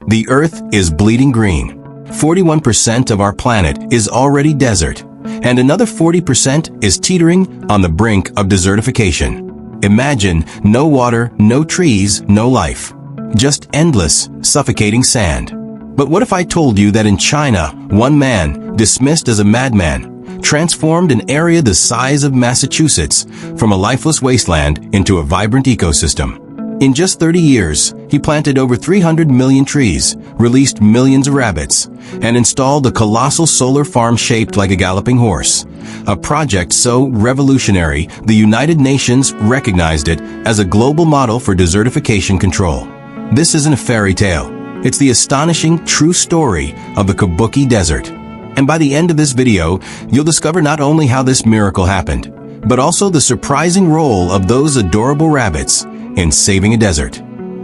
The Earth is bleeding green. 41% of our planet is already desert, and another 40% is teetering on the brink of desertification. Imagine no water, no trees, no life. Just endless, suffocating sand. But what if I told you that in China, one man, dismissed as a madman, transformed an area the size of Massachusetts from a lifeless wasteland into a vibrant ecosystem? In just 30 years, he planted over 300 million trees, released millions of rabbits, and installed a colossal solar farm shaped like a galloping horse. A project so revolutionary, the United Nations recognized it as a global model for desertification control. This isn't a fairy tale. It's the astonishing, true story of the Kubuqi Desert. And by the end of this video, you'll discover not only how this miracle happened, but also the surprising role of those adorable rabbits in saving a desert.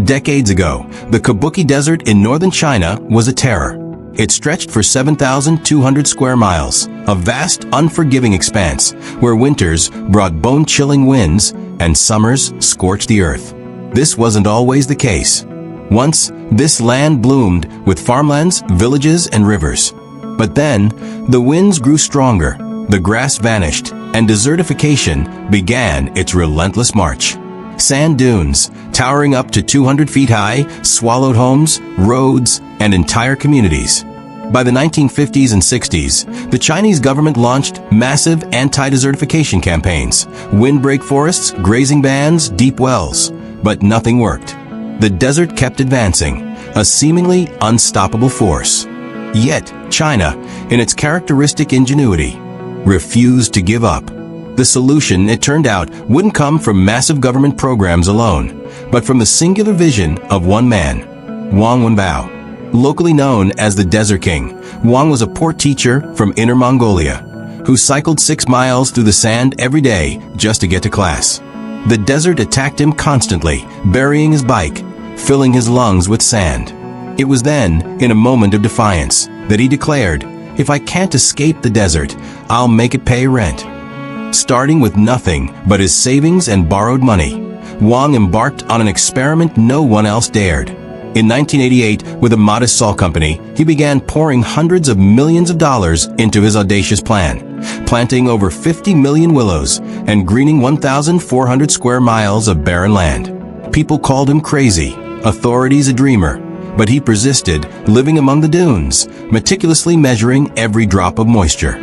Decades ago, the Kubuqi Desert in northern China was a terror. It stretched for 7,200 square miles, a vast, unforgiving expanse where winters brought bone-chilling winds and summers scorched the earth. This wasn't always the case. Once, this land bloomed with farmlands, villages, and rivers. But then, the winds grew stronger, the grass vanished, and desertification began its relentless march. Sand dunes, towering up to 200 feet high, swallowed homes, roads, and entire communities. By the 1950s and 60s, the Chinese government launched massive anti-desertification campaigns, windbreak forests, grazing bans, deep wells. But nothing worked. The desert kept advancing, a seemingly unstoppable force. Yet, China, in its characteristic ingenuity, refused to give up. The solution, it turned out, wouldn't come from massive government programs alone, but from the singular vision of one man, Wang Wenbao. Locally known as the Desert King, Wang was a poor teacher from Inner Mongolia, who cycled 6 miles through the sand every day just to get to class. The desert attacked him constantly, burying his bike, filling his lungs with sand. It was then, in a moment of defiance, that he declared, "If I can't escape the desert, I'll make it pay rent." Starting with nothing but his savings and borrowed money, Wang embarked on an experiment no one else dared. In 1988, with a modest salt company, he began pouring hundreds of millions of dollars into his audacious plan, planting over 50 million willows and greening 1,400 square miles of barren land. People called him crazy, authorities a dreamer, but he persisted, living among the dunes, meticulously measuring every drop of moisture.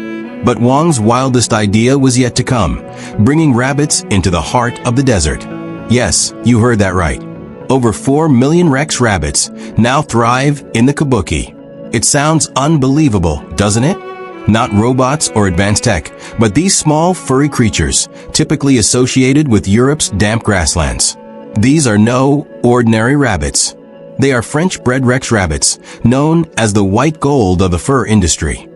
But Wang's wildest idea was yet to come, bringing rabbits into the heart of the desert. Yes, you heard that right. Over 4 million Rex rabbits now thrive in the Kubuqi. It sounds unbelievable, doesn't it? Not robots or advanced tech, but these small, furry creatures, typically associated with Europe's damp grasslands. These are no ordinary rabbits. They are French-bred Rex rabbits, known as the white gold of the fur industry.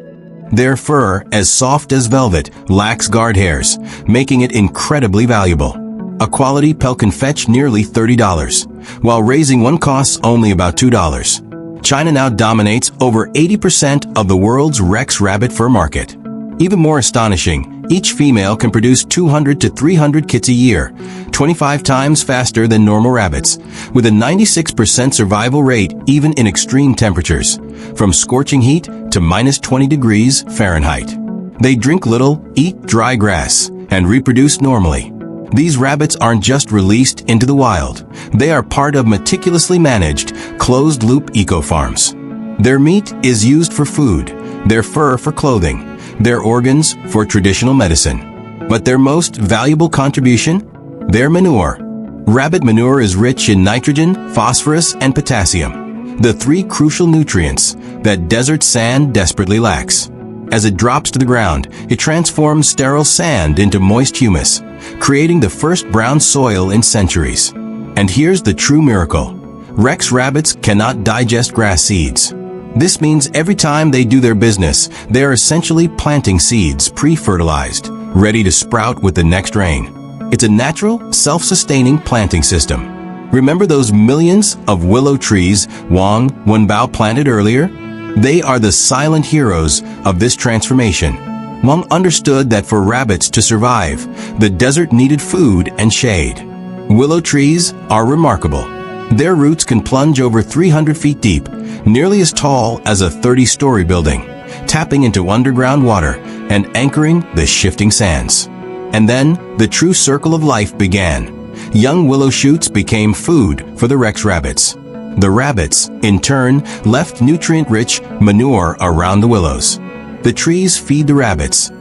Their fur, as soft as velvet, lacks guard hairs, making it incredibly valuable. A quality pelt can fetch nearly $30, while raising one costs only about $2. China now dominates over 80% of the world's Rex rabbit fur market. Even more astonishing, each female can produce 200 to 300 kits a year, 25 times faster than normal rabbits, with a 96% survival rate even in extreme temperatures, from scorching heat to minus 20 degrees Fahrenheit. They drink little, eat dry grass, and reproduce normally. These rabbits aren't just released into the wild. They are part of meticulously managed, closed-loop eco-farms. Their meat is used for food, their fur for clothing, their organs for traditional medicine. But their most valuable contribution? Their manure. Rabbit manure is rich in nitrogen, phosphorus, and potassium, the 3 crucial nutrients that desert sand desperately lacks. As it drops to the ground, it transforms sterile sand into moist humus, creating the first brown soil in centuries. And here's the true miracle. Rex rabbits cannot digest grass seeds. This means every time they do their business, they are essentially planting seeds pre-fertilized, ready to sprout with the next rain. It's a natural, self-sustaining planting system. Remember those millions of willow trees Wang Wenbao planted earlier? They are the silent heroes of this transformation. Wang understood that for rabbits to survive, the desert needed food and shade. Willow trees are remarkable. Their roots can plunge over 300 feet deep, nearly as tall as a 30-story building, tapping into underground water and anchoring the shifting sands. And then, the true circle of life began. Young willow shoots became food for the Rex rabbits. The rabbits, in turn, left nutrient-rich manure around the willows. The trees feed the rabbits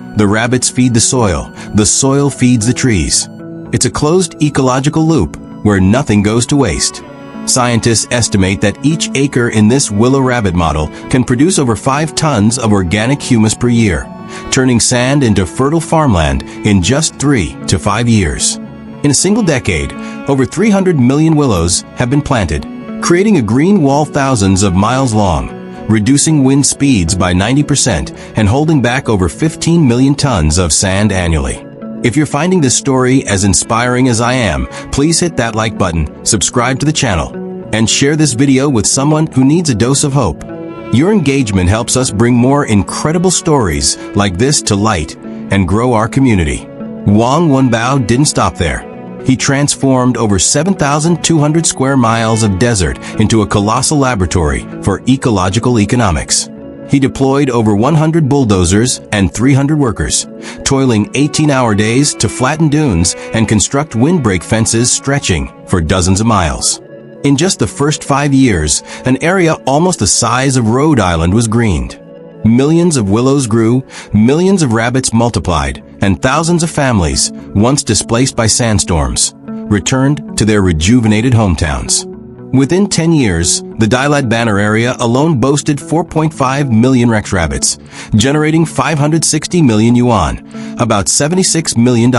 feed the soil feeds the trees. It's a closed ecological loop where nothing goes to waste. Scientists estimate that each acre in this willow rabbit model can produce over 5 tons of organic humus per year, turning sand into fertile farmland in just 3 to 5 years. In a single decade, over 300 million willows have been planted, creating a green wall thousands of miles long, reducing wind speeds by 90% and holding back over 15 million tons of sand annually. If you're finding this story as inspiring as I am, please hit that like button, subscribe to the channel, and share this video with someone who needs a dose of hope. Your engagement helps us bring more incredible stories like this to light and grow our community. Wang Wenbao didn't stop there. He transformed over 7,200 square miles of desert into a colossal laboratory for ecological economics. He deployed over 100 bulldozers and 300 workers, toiling 18-hour days to flatten dunes and construct windbreak fences stretching for dozens of miles. In just the first 5 years, an area almost the size of Rhode Island was greened. Millions of willows grew, millions of rabbits multiplied, and thousands of families, once displaced by sandstorms, returned to their rejuvenated hometowns. Within 10 years, the Dailad Banner area alone boasted 4.5 million Rex rabbits, generating 560 million yuan, about $76 million,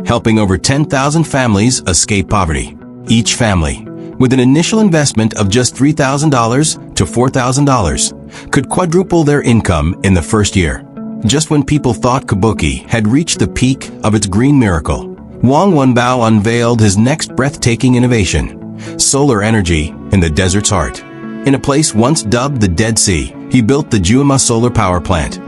helping over 10,000 families escape poverty. Each family, with an initial investment of just $3,000 to $4,000, could quadruple their income in the first year. Just when people thought Kubuqi had reached the peak of its green miracle, Wang Wenbao unveiled his next breathtaking innovation: solar energy in the desert's heart. In a place once dubbed the Dead Sea, he built the Jiuma Solar Power Plant,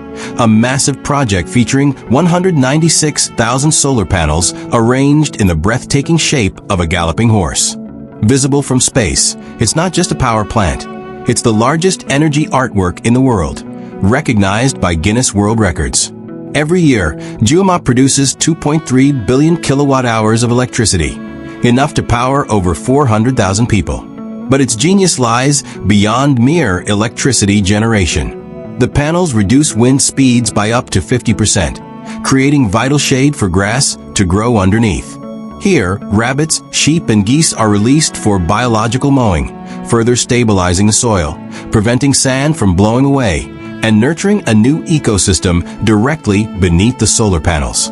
a massive project featuring 196,000 solar panels arranged in the breathtaking shape of a galloping horse. Visible from space, it's not just a power plant. It's the largest energy artwork in the world, recognized by Guinness World Records. Every year, Jiuma produces 2.3 billion kilowatt-hours of electricity, enough to power over 400,000 people. But its genius lies beyond mere electricity generation. The panels reduce wind speeds by up to 50%, creating vital shade for grass to grow underneath. Here, rabbits, sheep, and geese are released for biological mowing, further stabilizing the soil, preventing sand from blowing away, and nurturing a new ecosystem directly beneath the solar panels.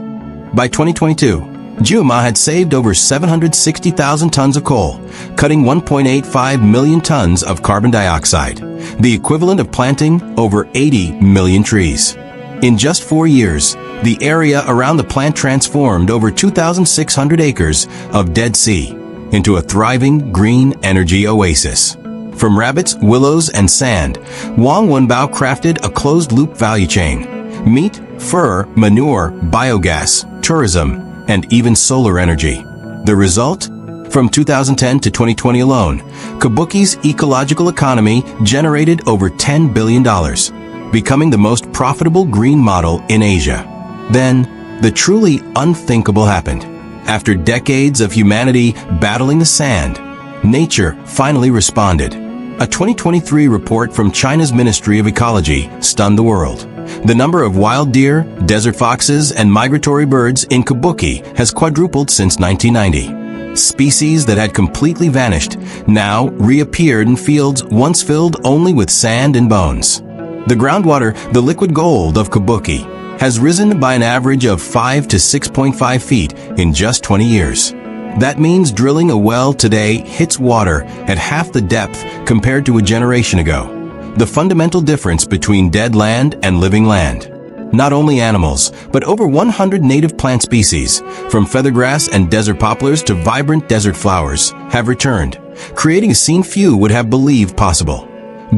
By 2022, Jiuma had saved over 760,000 tons of coal, cutting 1.85 million tons of carbon dioxide, the equivalent of planting over 80 million trees. In just 4 years, the area around the plant transformed over 2,600 acres of Dead Sea into a thriving green energy oasis. From rabbits, willows, and sand, Wang Wenbao crafted a closed-loop value chain: meat, fur, manure, biogas, tourism, and even solar energy. The result? From 2010 to 2020 alone, Kubuqi's ecological economy generated over $10 billion, becoming the most profitable green model in Asia. Then, the truly unthinkable happened. After decades of humanity battling the sand, nature finally responded. A 2023 report from China's Ministry of Ecology stunned the world. The number of wild deer, desert foxes, and migratory birds in Kubuqi has quadrupled since 1990. Species that had completely vanished now reappeared in fields once filled only with sand and bones. The groundwater, the liquid gold of Kubuqi, has risen by an average of 5 to 6.5 feet in just 20 years. That means drilling a well today hits water at half the depth compared to a generation ago. The fundamental difference between dead land and living land. Not only animals, but over 100 native plant species, from feathergrass and desert poplars to vibrant desert flowers, have returned, creating a scene few would have believed possible.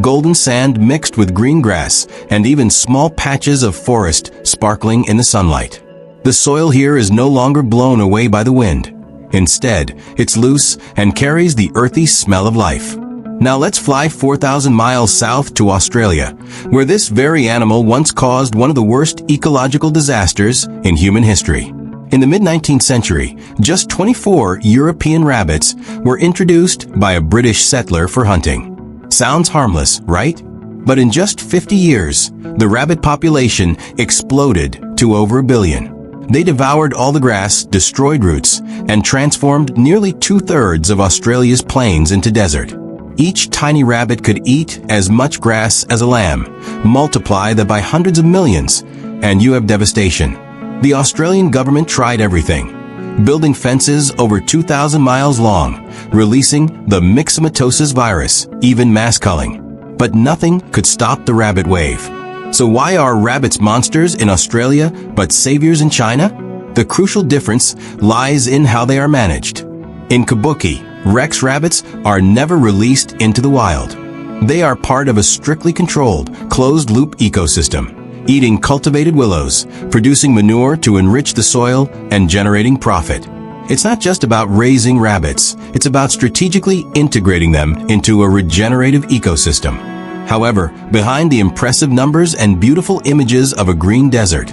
Golden sand mixed with green grass, and even small patches of forest sparkling in the sunlight. The soil here is no longer blown away by the wind. Instead, it's loose and carries the earthy smell of life. Now let's fly 4,000 miles south to Australia, where this very animal once caused one of the worst ecological disasters in human history. In the mid-19th century, just 24 European rabbits were introduced by a British settler for hunting. Sounds harmless, right? But in just 50 years, the rabbit population exploded to over 1 billion. They devoured all the grass, destroyed roots, and transformed nearly 2/3 of Australia's plains into desert. Each tiny rabbit could eat as much grass as a lamb. Multiply that by hundreds of millions, and you have devastation. The Australian government tried everything, building fences over 2,000 miles long, releasing the myxomatosis virus, even mass culling. But nothing could stop the rabbit wave. So why are rabbits monsters in Australia but saviors in China? The crucial difference lies in how they are managed. In Kubuqi, Rex rabbits are never released into the wild. They are part of a strictly controlled, closed-loop ecosystem, eating cultivated willows, producing manure to enrich the soil, and generating profit. It's not just about raising rabbits, it's about strategically integrating them into a regenerative ecosystem. However, behind the impressive numbers and beautiful images of a green desert,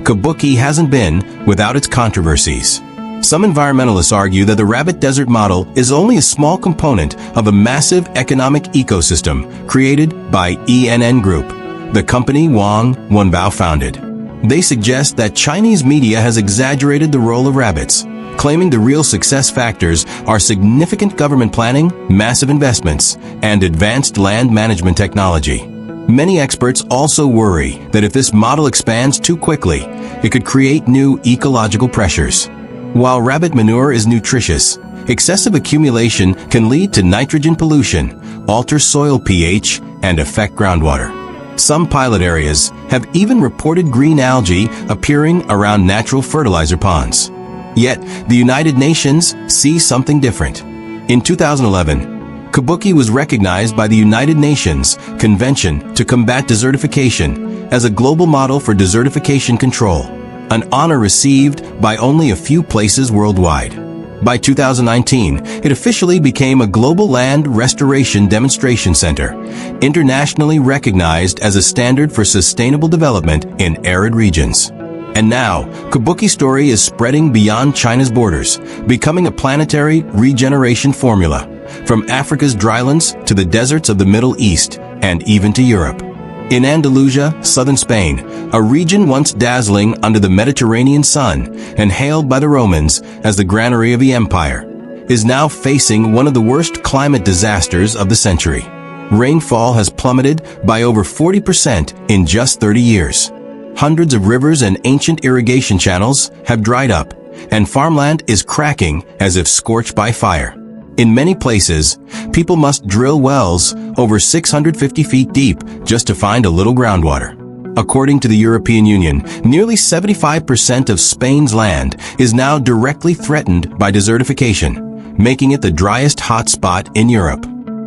Kubuqi hasn't been without its controversies. Some environmentalists argue that the rabbit desert model is only a small component of a massive economic ecosystem created by ENN Group, the company Wang Wenbao founded. They suggest that Chinese media has exaggerated the role of rabbits, claiming the real success factors are significant government planning, massive investments, and advanced land management technology. Many experts also worry that if this model expands too quickly, it could create new ecological pressures. While rabbit manure is nutritious, excessive accumulation can lead to nitrogen pollution, alter soil pH, and affect groundwater. Some pilot areas have even reported green algae appearing around natural fertilizer ponds. Yet, the United Nations sees something different. In 2011, Kubuqi was recognized by the United Nations Convention to Combat Desertification as a global model for desertification control, an honor received by only a few places worldwide. By 2019, it officially became a global land restoration demonstration center, internationally recognized as a standard for sustainable development in arid regions. And now, Kubuqi's story is spreading beyond China's borders, becoming a planetary regeneration formula, from Africa's drylands to the deserts of the Middle East and even to Europe. In Andalusia, southern Spain, a region once dazzling under the Mediterranean sun and hailed by the Romans as the granary of the empire, is now facing one of the worst climate disasters of the century. Rainfall has plummeted by over 40% in just 30 years. Hundreds of rivers and ancient irrigation channels have dried up, and farmland is cracking as if scorched by fire. In many places, people must drill wells over 650 feet deep just to find a little groundwater. According to the European Union, nearly 75% of Spain's land is now directly threatened by desertification, making it the driest hotspot in Europe.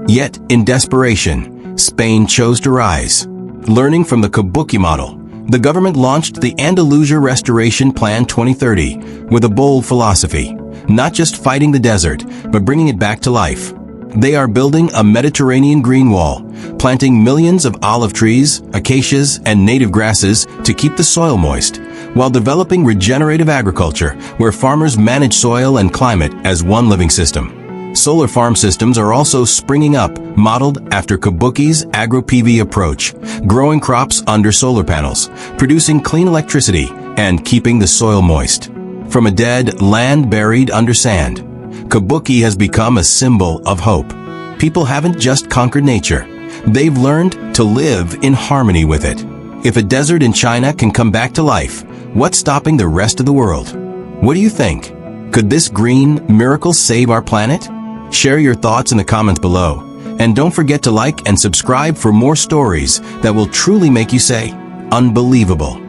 Yet, in desperation, Spain chose to rise. Learning from the Kubuqi model, the government launched the Andalusia Restoration Plan 2030 with a bold philosophy, not just fighting the desert, but bringing it back to life. They are building a Mediterranean green wall, planting millions of olive trees, acacias, and native grasses to keep the soil moist, while developing regenerative agriculture, where farmers manage soil and climate as one living system. Solar farm systems are also springing up, modeled after Kubuqi's agro-PV approach, growing crops under solar panels, producing clean electricity, and keeping the soil moist. From a dead land buried under sand, Kubuqi has become a symbol of hope. People haven't just conquered nature, they've learned to live in harmony with it. If a desert in China can come back to life, what's stopping the rest of the world? What do you think? Could this green miracle save our planet? Share your thoughts in the comments below. And don't forget to like and subscribe for more stories that will truly make you say, unbelievable.